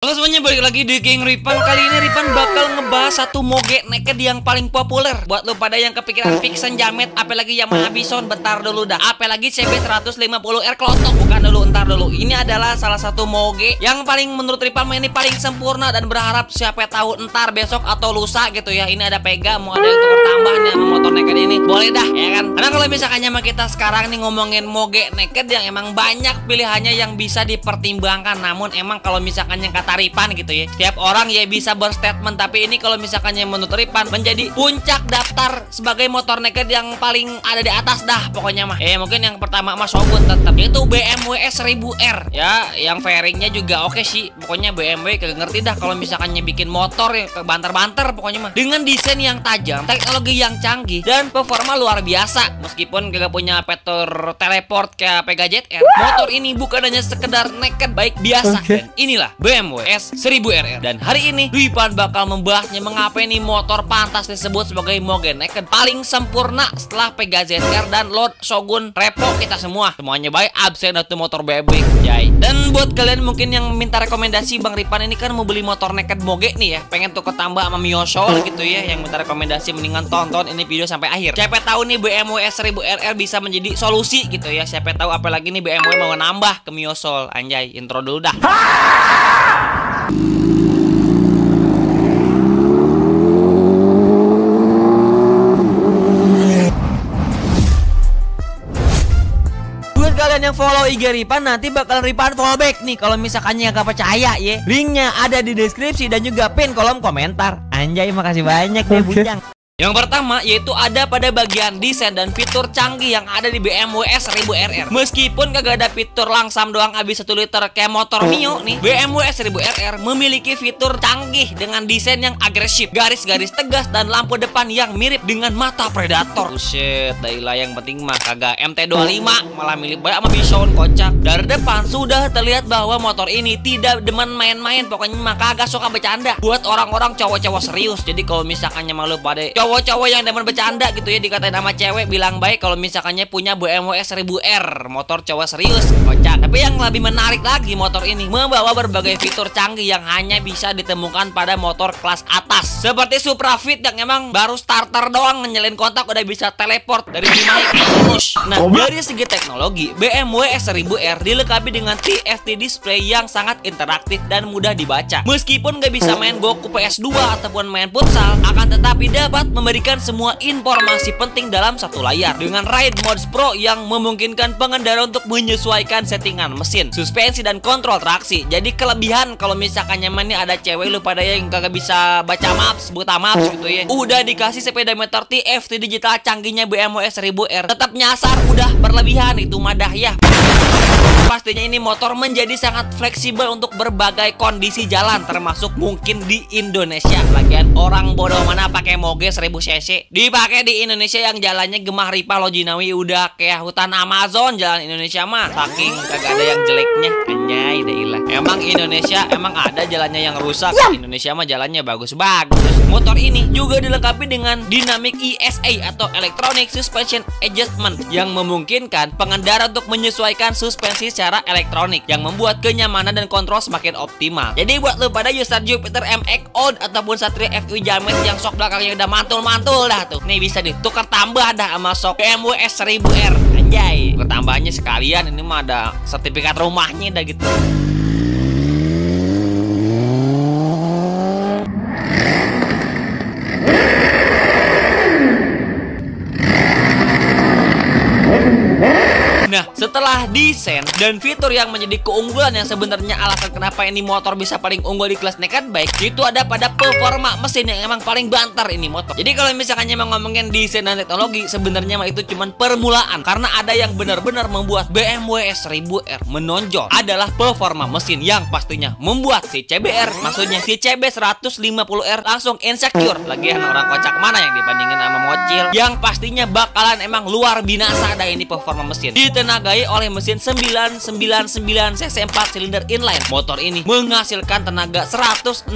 Halo semuanya, balik lagi di King Ripan. Kali ini Ripan bakal ngebahas satu moge naked yang paling populer. Buat lo pada yang kepikiran Vixen jamet, apalagi Yamaha Bison, bentar dulu dah. Apalagi CB 150R klotok, bukan dulu, entar dulu. Ini adalah salah satu moge yang paling menurut Ripan ini paling sempurna, dan berharap siapa tahu entar besok atau lusa gitu ya. Ini ada Pega, mau ada yang tukar tambahan ya motor naked ini. Boleh dah ya kan. Karena kalau misalkannya sama kita sekarang nih ngomongin moge naked yang emang banyak pilihannya yang bisa dipertimbangkan. Namun emang kalau misalkan yang kata Ripan gitu ya, setiap orang ya bisa berstatement, tapi ini kalau misalkannya menurut Ripan menjadi puncak daftar sebagai motor naked yang paling ada di atas dah pokoknya mah. Mungkin yang pertama mah Shogun tetap, yaitu BMW S1000R ya, yang fairingnya juga oke sih. Pokoknya BMW kagak ngerti dah kalau misalkannya bikin motor ya banter-banter pokoknya mah, dengan desain yang tajam, teknologi yang canggih, dan performa luar biasa. Meskipun kagak punya fitur teleport kayak Pega ZR, motor ini bukan hanya sekedar naked baik biasa. Dan inilah BMW S1000RR, dan hari ini Ripan bakal membahasnya mengapa ini motor pantas disebut sebagai moge naked paling sempurna setelah Pega ZR dan Lord Shogun Repo. Kita semuanya baik absen atau motor bebek jay. Dan buat kalian mungkin yang minta rekomendasi, Bang Ripan ini kan mau beli motor naked moge nih ya, pengen tuh ketambah sama Miosol gitu ya, yang minta rekomendasi mendingan tonton ini video sampai akhir. Siapa tahu nih BMW S1000RR bisa menjadi solusi gitu ya. Siapa tahu apalagi nih BMW mau nambah ke Miosol. Anjay, intro dulu dah. Kalian yang follow IG Ripan nanti bakal Ripan follow back nih kalau misalkannya gak percaya ya. Linknya ada di deskripsi dan juga pin kolom komentar. Anjay, makasih banyak deh bujang. Yang pertama yaitu ada pada bagian desain dan fitur canggih yang ada di BMW S1000RR. Meskipun kagak ada fitur langsam doang habis 1 liter kayak motor Mio nih, BMW S1000RR memiliki fitur canggih dengan desain yang agresif, garis-garis tegas, dan lampu depan yang mirip dengan mata predator. Buset, dailah yang penting mah kagak MT25, malah milih banyak sama Bison, kocak. Dari depan sudah terlihat bahwa motor ini tidak demen main-main, pokoknya mah kagak suka bercanda. Buat orang-orang cowok-cowok serius. Jadi kalau misalkannya malu pada cowok-cowok yang demen bercanda gitu ya, dikatain sama cewek bilang baik kalau misalkannya punya BMW S1000R, motor cowok serius, kocak. Tapi yang lebih menarik lagi, motor ini membawa berbagai fitur canggih yang hanya bisa ditemukan pada motor kelas atas, seperti Supra Fit yang emang baru starter doang nyalain kontak udah bisa teleport dari Cimahi ke Terus. Nah, dari segi teknologi, BMW S1000R dilengkapi dengan TFT display yang sangat interaktif dan mudah dibaca. Meskipun gak bisa main Goku PS2 ataupun main futsal, akan tetapi dapat memberikan semua informasi penting dalam satu layar dengan Ride Mode Pro yang memungkinkan pengendara untuk menyesuaikan settingan mesin, suspensi, dan kontrol traksi. Jadi kelebihan kalau misalkan nyaman nih ada cewek lu pada yang kagak bisa baca maps, buta maps gitu ya, udah dikasih speedometer TFT digital canggihnya BMW S1000R, tetap nyasar udah berlebihan itu madah ya. Pastinya ini motor menjadi sangat fleksibel untuk berbagai kondisi jalan, termasuk mungkin di Indonesia. Lagian orang bodoh mana pakai moge 1000 cc dipakai di Indonesia yang jalannya Gemah Ripa Lojinawi udah kayak hutan Amazon jalan Indonesia mah, saking kagak ada yang jeleknya. Anjay, dailah. Emang Indonesia emang ada jalannya yang rusak. Indonesia mah jalannya bagus-bagus. Motor ini juga dilengkapi dengan Dynamic ESA atau Electronic Suspension Adjustment yang memungkinkan pengendara untuk menyesuaikan suspensi secara elektronik, yang membuat kenyamanan dan kontrol semakin optimal. Jadi buat lu pada user Jupiter MX Old ataupun Satria FU jamet yang sok belakangnya udah mantul-mantul dah tuh, nih bisa ditukar tambah dah sama sok BMW S1000R. Anjay, pertambahannya sekalian, ini mah ada sertifikat rumahnya dah gitu. Nah, setelah desain dan fitur yang menjadi keunggulan yang sebenarnya alasan kenapa ini motor bisa paling unggul di kelas naked bike, itu ada pada performa mesin yang emang paling banter ini motor. Jadi kalau misalkan emang ngomongin desain dan teknologi, sebenarnya mah itu cuman permulaan, karena ada yang benar-benar membuat BMW S1000R menonjol adalah performa mesin yang pastinya membuat si CBR, maksudnya si CB 150R langsung insecure. Lagian orang kocak mana yang dibandingin sama Mocil, yang pastinya bakalan emang luar binasa dah ini performa mesin. Di tenaga ditenagai oleh mesin 999 cc 4 silinder inline. Motor ini menghasilkan tenaga 165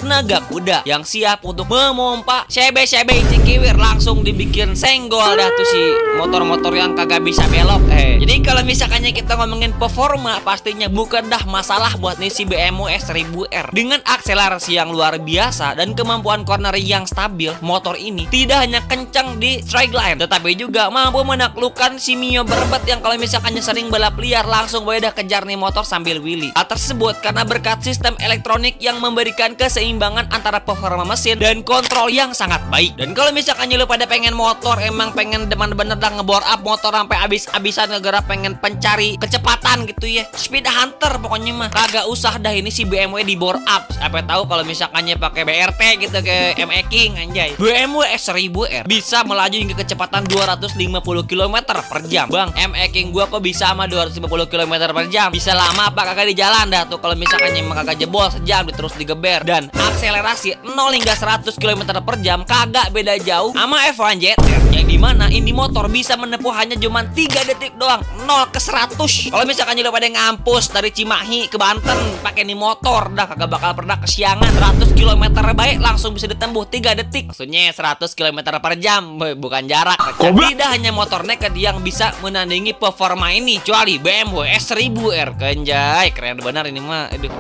tenaga kuda yang siap untuk memompa CB Cikiwir. Langsung dibikin senggol dah tuh si motor-motor yang kagak bisa belok. Jadi kalau misalkannya kita ngomongin performa, pastinya bukan dah masalah buat nih si BMW S1000R. Dengan akselerasi yang luar biasa dan kemampuan cornering yang stabil, motor ini tidak hanya kencang di straight line, tetapi juga mampu menaklukkan si Mio berbet yang kalau misalkannya sering balap liar langsung dah kejar nih motor sambil wheelie. Hal tersebut karena berkat sistem elektronik yang memberikan keseimbangan antara performa mesin dan kontrol yang sangat baik. Dan kalau misalkannya lu pada pengen motor, emang pengen bener-bener dah ngebore up motor sampai abis-abisan, negara pengen pencari kecepatan gitu ya, speed hunter pokoknya mah, kagak usah dah ini si BMW di bore up. Apa tahu kalau misalkannya pakai BRT gitu ke ME King anjay. BMW S1000R bisa melaju hingga kecepatan 250 km per jam. Bang, ME King gua kok bisa sama 250 km per jam? Bisa lama apa kagak di jalan dah tuh kalau misalkannya emang kagak jebol sejam terus digeber. Dan akselerasi 0 hingga 100 km per jam kagak beda jauh sama F1 ZR, yang dimana ini motor bisa menempuh hanya cuma 3 detik doang, 0 ke 100. Kalau misalkan lu pada ngampus dari Cimahi ke Banten pakai nih motor, dah kagak bakal pernah kesiangan. 100 km baik langsung bisa ditempuh 3 detik. Maksudnya 100 km per jam, bukan jarak. Tidak hanya motor naked yang bisa menandingi performa ini, kecuali BMW S1000R. Kenjay, keren benar ini mah. Aduh.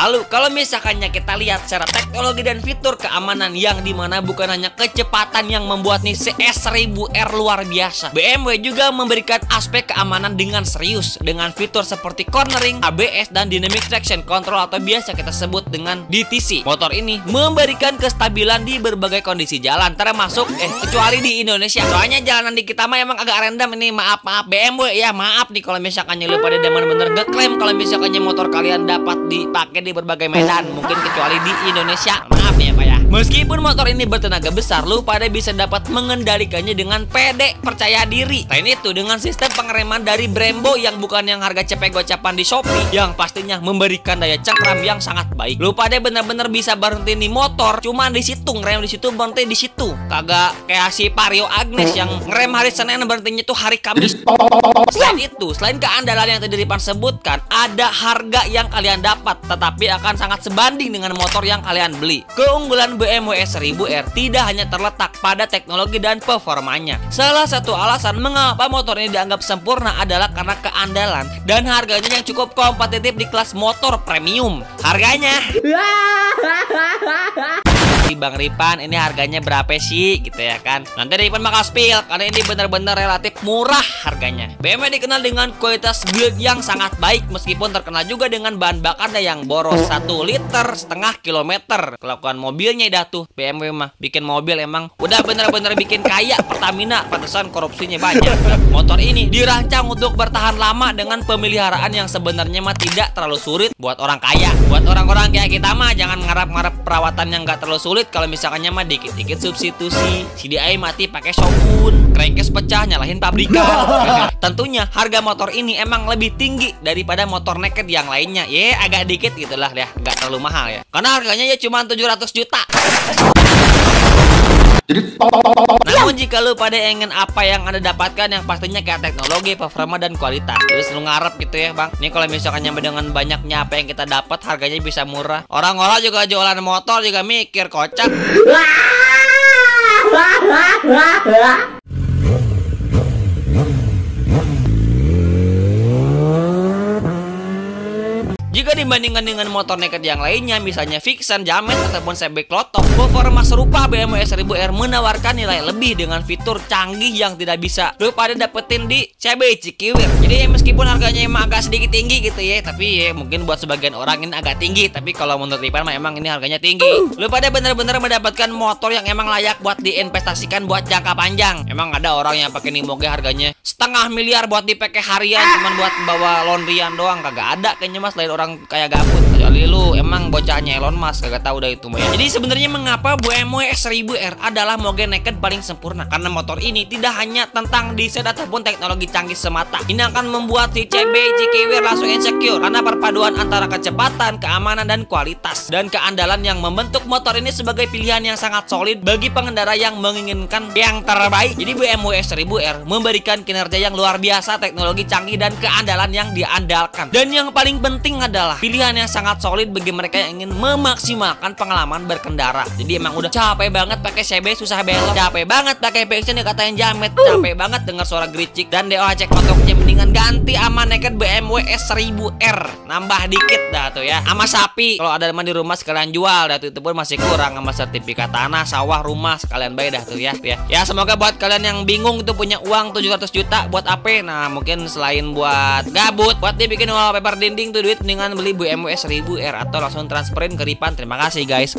Lalu kalau misalkannya kita lihat secara teknologi dan fitur keamanan, yang dimana bukan hanya kecepatan yang membuat nih S1000R luar biasa, BMW juga memberikan aspek keamanan dengan serius dengan fitur seperti cornering, ABS, dan dynamic traction control atau biasa kita sebut dengan DTC. Motor ini memberikan kestabilan di berbagai kondisi jalan, termasuk kecuali di Indonesia. Soalnya jalanan di kita mah emang agak random ini, maaf BMW ya, maaf nih kalau misalkannya lu pada bener-bener ngeklaim kalau misalkannya motor kalian dapat dipakai di berbagai medan, mungkin kecuali di Indonesia. Maaf ya Pak ya. Meskipun motor ini bertenaga besar, lu pada bisa dapat mengendalikannya dengan pede, percaya diri. Selain itu, dengan sistem pengereman dari Brembo yang bukan yang harga cepet gocapan di Shopee, yang pastinya memberikan daya cengkram yang sangat baik. Lu pada bener-bener bisa berhenti nih motor cuman di situ, ngerem di situ, berhenti di situ. Kagak kayak si Vario Agnes yang ngerem hari Senin, berhentinya tuh hari Kamis. Selain itu, selain keandalan yang tadi Ripan sebutkan, ada harga yang kalian dapat, tetapi akan sangat sebanding dengan motor yang kalian beli. Keunggulan BMW S1000R tidak hanya terletak pada teknologi dan performanya. Salah satu alasan mengapa motor ini dianggap sempurna adalah karena keandalan dan harganya yang cukup kompetitif di kelas motor premium. Harganya Bang Ripan, ini harganya berapa sih gitu ya kan? Nanti Ripan bakal spill karena ini benar-benar relatif murah harganya. BMW dikenal dengan kualitas build yang sangat baik, meskipun terkenal juga dengan bahan bakarnya yang boros 1,5 liter kilometer. Kelakuan mobilnya dah tuh BMW mah bikin mobil emang udah bener-bener bikin kaya Pertamina, pantesan korupsinya banyak. Motor ini dirancang untuk bertahan lama dengan pemeliharaan yang sebenarnya mah tidak terlalu sulit buat orang kaya. Buat orang-orang kayak kita mah jangan ngarap-ngarap perawatan yang gak terlalu sulit. Kalau misalkannya mah dikit-dikit substitusi, CDI mati pakai Shogun, crankcase pecah nyalahin pabrikan. Tentunya harga motor ini emang lebih tinggi daripada motor naked yang lainnya. Agak dikit gitulah ya, nggak terlalu mahal ya. Karena harganya ya cuma 700 juta. Namun jika lu pada ingin apa yang Anda dapatkan yang pastinya kayak teknologi, performa, dan kualitas, jadi selalu ngarep gitu ya bang. Ini kalau misalkannya dengan banyaknya apa yang kita dapat, harganya bisa murah. Orang-orang juga jualan motor juga mikir kocak. Jika dibandingkan dengan motor naked yang lainnya, misalnya Vixen, Jamet, ataupun CB Klotok, performa serupa BMW S1000R menawarkan nilai lebih dengan fitur canggih yang tidak bisa lu pada dapetin di CB Cikiwir. Jadi meskipun harganya emang agak sedikit tinggi gitu ya, tapi ya mungkin buat sebagian orang ini agak tinggi. Tapi kalau menurut Ripan mah emang ini harganya tinggi. Lu pada bener-bener mendapatkan motor yang emang layak buat diinvestasikan buat jangka panjang. Emang ada orang yang pakai nih moge harganya 500 miliar buat dipakai harian, cuman buat bawa laundryan doang. Kagak ada kayaknya mas, lain orang kayak gabut. Kali lu emang bocahnya Elon Musk kagak tahu dah itu ya. Jadi sebenarnya mengapa BMW S1000R adalah moge naked paling sempurna? Karena motor ini tidak hanya tentang desain ataupun teknologi canggih semata. Ini akan membuat si CB Cikiwir langsung insecure karena perpaduan antara kecepatan, keamanan dan kualitas dan keandalan yang membentuk motor ini sebagai pilihan yang sangat solid bagi pengendara yang menginginkan yang terbaik. Jadi BMW S1000R memberikan kinerja yang luar biasa, teknologi canggih dan keandalan yang diandalkan. Dan yang paling penting adalah pilihan yang sangat solid bagi mereka yang ingin memaksimalkan pengalaman berkendara. Jadi emang udah capek banget pakai CB susah belok, capek banget pakai Paxton dikatain jamet, capek banget dengar suara gericik dan DOH cek motoknya, mendingan ganti sama naked BMW S1000R. Nambah dikit dah tuh ya. Sama sapi kalau ada teman di rumah sekalian jual dah tuh, itu pun masih kurang sama sertifikat tanah, sawah, rumah sekalian bayar dah tuh ya. Ya semoga buat kalian yang bingung itu punya uang 700 juta buat apa? Nah, mungkin selain buat gabut, buat dia bikin wallpaper dinding tuh duit, mendingan beli BMW S1000R atau langsung transferin ke Ripan. Terima kasih guys.